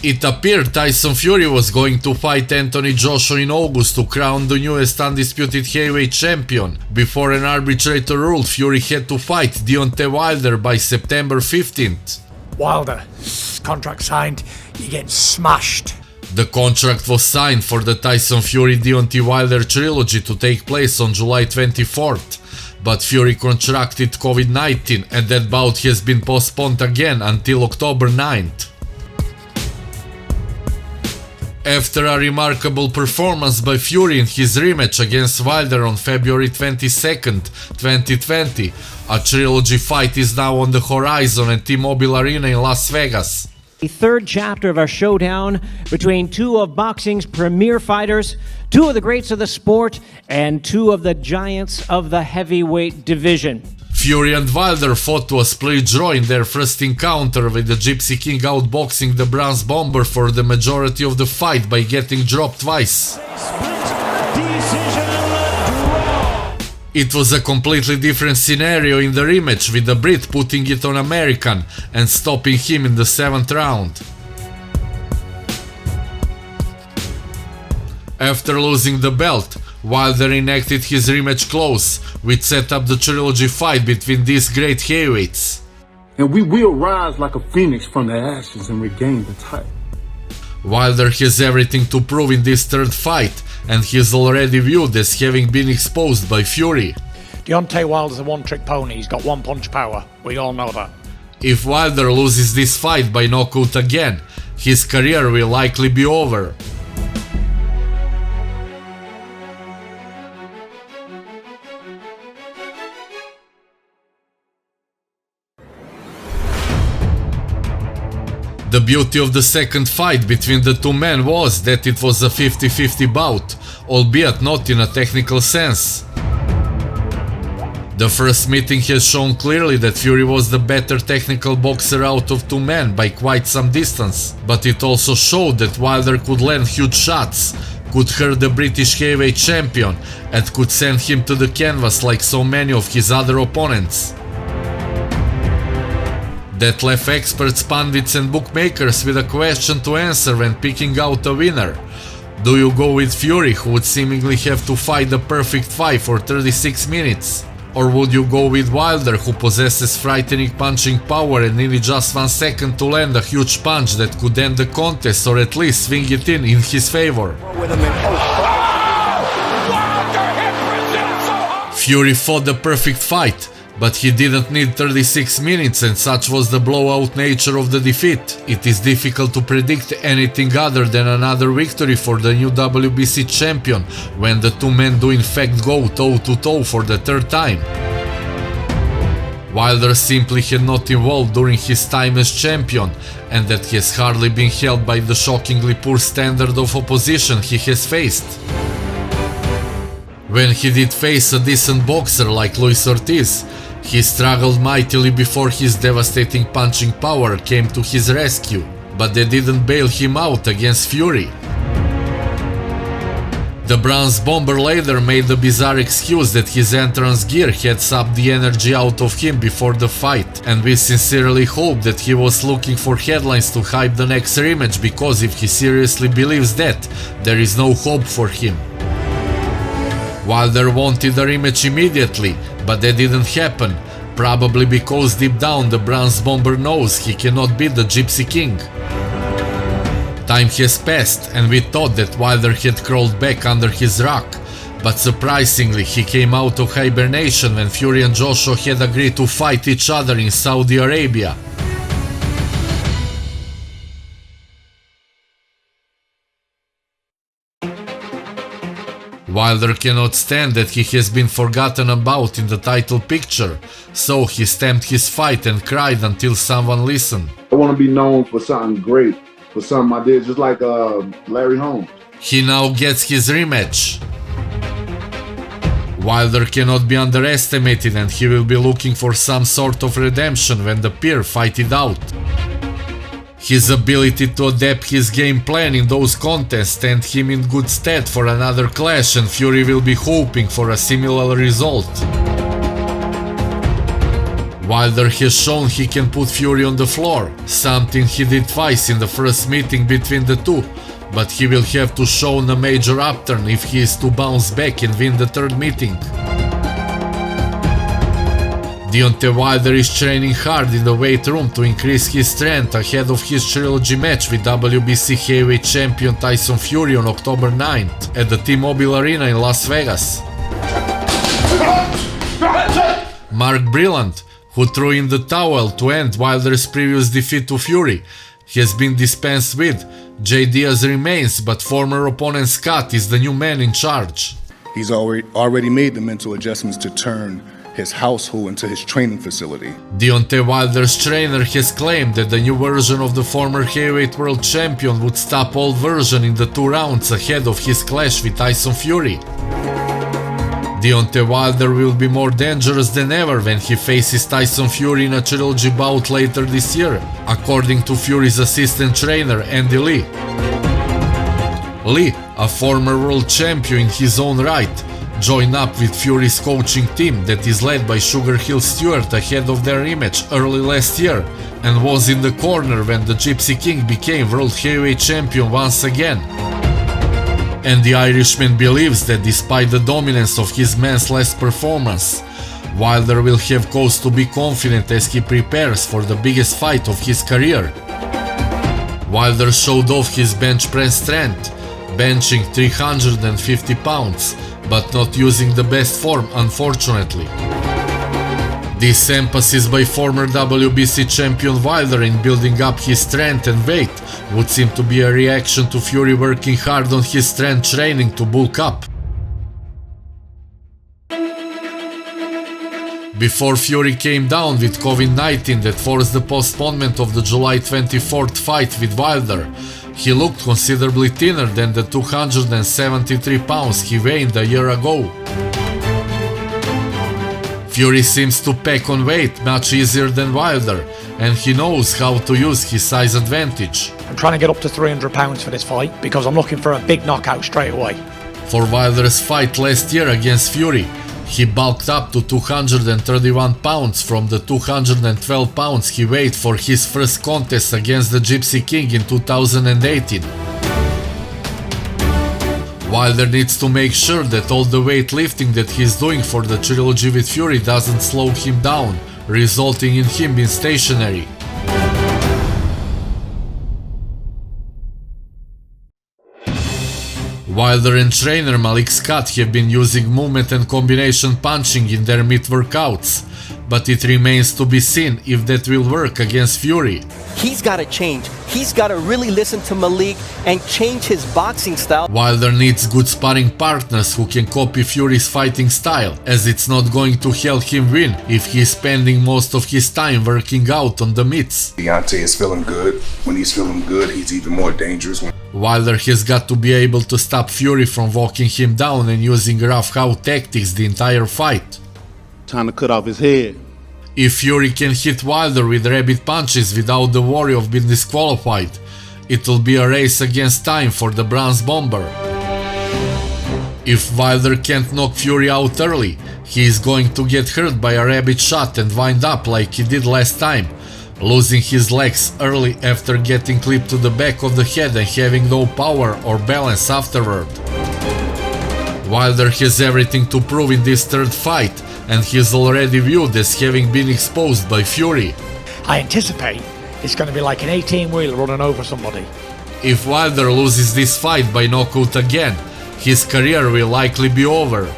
It appeared Tyson Fury was going to fight Anthony Joshua in August to crown the newest undisputed heavyweight champion. Before an arbitrator ruled Fury had to fight Deontay Wilder by September 15th. Wilder, contract signed, you're getting smashed. The contract was signed for the Tyson Fury-Deontay Wilder trilogy to take place on July 24th, but Fury contracted COVID-19 and that bout has been postponed again until October 9th. After a remarkable performance by Fury in his rematch against Wilder on February 22nd, 2020, a trilogy fight is now on the horizon at T-Mobile Arena in Las Vegas. The third chapter of our showdown between two of boxing's premier fighters, two of the greats of the sport, and two of the giants of the heavyweight division. Fury and Wilder fought to a split draw in their first encounter, with the Gypsy King outboxing the Bronze Bomber for the majority of the fight by getting dropped twice. It was a completely different scenario in the rematch, with the Brit putting it on American and stopping him in the 7th round. After losing the belt, Wilder enacted his rematch clause, which set up the trilogy fight between these great heavyweights. And we will rise like a phoenix from the ashes and regain the title. Wilder has everything to prove in this third fight, and he is already viewed as having been exposed by Fury. Deontay Wilder's a one-trick pony, he's got one punch power, we all know that. If Wilder loses this fight by knockout again, his career will likely be over. The beauty of the second fight between the two men was that it was a 50-50 bout, albeit not in a technical sense. The first meeting has shown clearly that Fury was the better technical boxer out of two men by quite some distance, but it also showed that Wilder could land huge shots, could hurt the British heavyweight champion, and could send him to the canvas like so many of his other opponents. That left experts, pundits and bookmakers with a question to answer when picking out a winner. Do you go with Fury, who would seemingly have to fight the perfect fight for 36 minutes? Or would you go with Wilder, who possesses frightening punching power and needed just 1 second to land a huge punch that could end the contest or at least swing it in his favor? Fury fought the perfect fight, but he didn't need 36 minutes, and such was the blowout nature of the defeat. It is difficult to predict anything other than another victory for the new WBC champion when the two men do in fact go toe-to-toe for the third time. Wilder simply had not evolved during his time as champion, and that has hardly been helped by the shockingly poor standard of opposition he has faced. When he did face a decent boxer like Luis Ortiz, he struggled mightily before his devastating punching power came to his rescue, but they didn't bail him out against Fury. The Bronze Bomber later made the bizarre excuse that his entrance gear had sucked the energy out of him before the fight, and we sincerely hope that he was looking for headlines to hype the next rematch, because if he seriously believes that, there is no hope for him. Wilder wanted a rematch immediately, but that didn't happen, probably because deep down the Bronze Bomber knows he cannot beat the Gypsy King. Time has passed, and we thought that Wilder had crawled back under his rock, but surprisingly he came out of hibernation when Fury and Joshua had agreed to fight each other in Saudi Arabia. Wilder cannot stand that he has been forgotten about in the title picture, so he stamped his fight and cried until someone listened. I want to be known for something great, for something I did, just like Larry Holmes. He now gets his rematch. Wilder cannot be underestimated, and he will be looking for some sort of redemption when the pair fight it out. His ability to adapt his game plan in those contests stand him in good stead for another clash, and Fury will be hoping for a similar result. Wilder has shown he can put Fury on the floor, something he did twice in the first meeting between the two, but he will have to show a major upturn if he is to bounce back and win the third meeting. Deontay Wilder is training hard in the weight room to increase his strength ahead of his trilogy match with WBC heavyweight champion Tyson Fury on October 9th at the T-Mobile Arena in Las Vegas. Mark Brillant, who threw in the towel to end Wilder's previous defeat to Fury, has been dispensed with. Jay Diaz remains, but former opponent Scott is the new man in charge. He's already made the mental adjustments to turn his household into his training facility. Deontay Wilder's trainer has claimed that the new version of the former heavyweight world champion would stop old version in the 2 rounds ahead of his clash with Tyson Fury. Deontay Wilder will be more dangerous than ever when he faces Tyson Fury in a trilogy bout later this year, according to Fury's assistant trainer Andy Lee. Lee, a former world champion in his own right, joined up with Fury's coaching team that is led by Sugar Hill Stewart ahead of their rematch early last year, and was in the corner when the Gypsy King became world heavyweight champion once again. And the Irishman believes that despite the dominance of his men's last performance, Wilder will have cause to be confident as he prepares for the biggest fight of his career. Wilder showed off his bench press strength, benching 350 pounds, but not using the best form, unfortunately. This emphasis by former WBC champion Wilder in building up his strength and weight would seem to be a reaction to Fury working hard on his strength training to bulk up. Before Fury came down with COVID-19 that forced the postponement of the July 24th fight with Wilder, he looked considerably thinner than the 273 pounds he weighed a year ago. Fury seems to pack on weight much easier than Wilder, and he knows how to use his size advantage. I'm trying to get up to 300 pounds for this fight because I'm looking for a big knockout straight away. For Wilder's fight last year against Fury, he bulked up to 231 pounds from the 212 pounds he weighed for his first contest against the Gypsy King in 2018. Wilder needs to make sure that all the weightlifting that he's doing for the trilogy with Fury doesn't slow him down, resulting in him being stationary. Wilder and trainer Malik Scott have been using movement and combination punching in their meet workouts, but it remains to be seen if that will work against Fury. He's got to change. He's got to really listen to Malik and change his boxing style. Wilder needs good sparring partners who can copy Fury's fighting style, as it's not going to help him win if he's spending most of his time working out on the meets. Deontay is feeling good. When he's feeling good, he's even more dangerous. Wilder has got to be able to stop Fury from walking him down and using rough-out tactics the entire fight. Time to cut off his head. If Fury can hit Wilder with rabbit punches without the worry of being disqualified, it will be a race against time for the bronze bomber. If Wilder can't knock Fury out early, he is going to get hurt by a rabbit shot and wind up like he did last time, losing his legs early after getting clipped to the back of the head and having no power or balance afterward. Wilder has everything to prove in this third fight, and he is already viewed as having been exposed by Fury. I anticipate it's going to be like an 18-wheeler running over somebody. If Wilder loses this fight by knockout again, his career will likely be over.